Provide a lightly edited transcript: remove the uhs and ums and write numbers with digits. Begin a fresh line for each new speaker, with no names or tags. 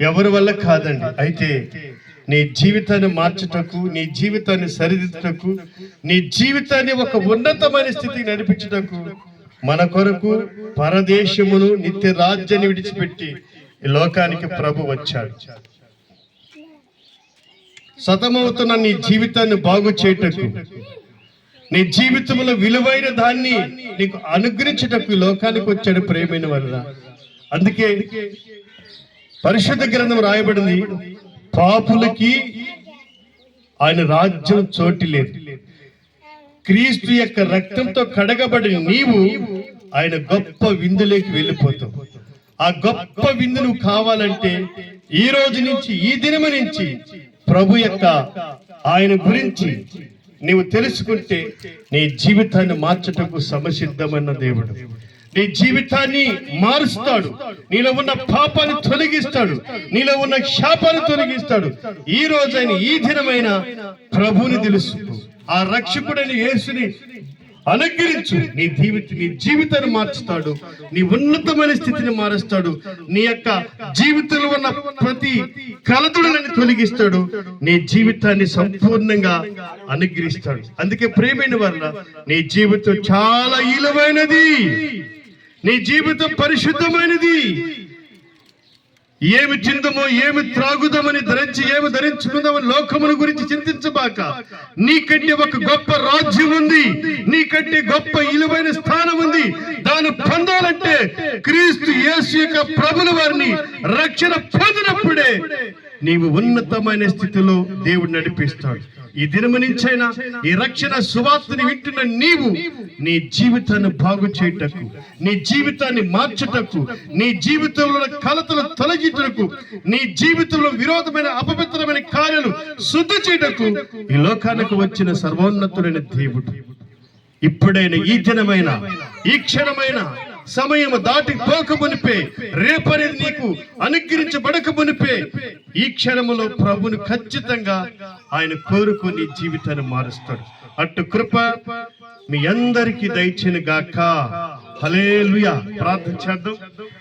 ఎవరి వల్ల కాదండి. అయితే నీ జీవితాన్ని మార్చుటకు, నీ జీవితాన్ని సరిదిద్దుటకు, నీ జీవితాన్ని ఒక ఉన్నతమైన స్థితికి నడిపించుటకు మన కొరకు పరదేశమును నిత్య రాజ్యాన్ని విడిచిపెట్టి ఈ లోకానికి ప్రభు వచ్చాడు. సతమవుతున్న నీ జీవితాన్ని బాగు చేయుటకు, నీ జీవితంలో విలువైన దాన్ని నీకు అనుగ్రహించుటకు ఈ లోకానికి వచ్చాడు ప్రేమైన వల్ల. అందుకే పరిశుద్ధ గ్రంథం రాయబడింది, పాపులకి ఆయన రాజ్యం చోటు లేదు. క్రీస్తు యొక్క రక్తంతో కడగబడిన నీవు ఆయన గొప్ప విందులోకి వెళ్ళిపోతావు. ఆ గొప్ప విందు నువ్వు కావాలంటే ఈ రోజు నుంచి, ఈ దినము నుంచి ప్రభు యొక్క ఆయన గురించి నీవు తెలుసుకుంటే నీ జీవితాన్ని మార్చటకు సమసిద్ధమైన దేవుడు. నీ జీవితాన్ని మారుస్తాడు. నీలో ఉన్న పాపాన్ని తొలగిస్తాడు. నీలో ఉన్న శాపాన్ని తొలగిస్తాడు. ఈ రోజైన, ఈ దినమైన ప్రభుని తెలుసుకో. ఆ రక్షకుడైన యేసుని అనుగ్రహించు. నీ జీవితాన్ని మార్చుతాడు. నీ ఉన్నతమైన స్థితిని మారుస్తాడు. నీ యొక్క జీవితంలో ఉన్న ప్రతి కలదుడని తొలగిస్తాడు. నీ జీవితాన్ని సంపూర్ణంగా అనుగ్రహిస్తాడు. అందుకే ప్రియమైన వల్ల నీ జీవితం చాలా విలువైనది. నీ జీవితం పరిశుద్ధమైనది. ఏమి తిందమో, ఏమి త్రాగుదామని ఏమి ధరించుకుందామని లోకమును గురించి చింతించబాక. నీకంటే ఒక గొప్ప రాజ్యం ఉంది. నీకంటే గొప్ప విలువైన స్థానం ఉంది. దాన్ని పొందాలంటే క్రీస్తు యేసు యొక్క ప్రభుల వారిని రక్షణ పొందినప్పుడే నీవు ఉన్నతమైన స్థితిలో దేవుడు నడిపిస్తాడు. ఈ దినము నుంచైనా ఈ రక్షణ సువార్తని వింటున్న నీవు నీ జీవితాన్ని బాగు చేయుటకు, నీ జీవితాన్ని మార్చుటకు, నీ జీవితంలో కలతలు తొలగించుటకు, నీ జీవితంలో విరోధమైన అపవిత్రమైన కార్యాలు శుద్ధి చేయుటకు ఈ లోకానికి వచ్చిన సర్వోన్నతుడైన దేవుడు ఇప్పుడైనా, ఈ దినమైన, ఈ క్షణమైన సమయం దాటి పోక మునిపే, రేపనేది నీకు అనుగ్రహించబడక మునిపే ఈ క్షణములో ప్రభుని ఖచ్చితంగా ఆయన కోరుకొని జీవితాన్ని మారుస్తాడు. అటు కృప మీ అందరికీ దయచేయును గాక. హల్లెలూయా. ప్రార్థన చేద్దాం.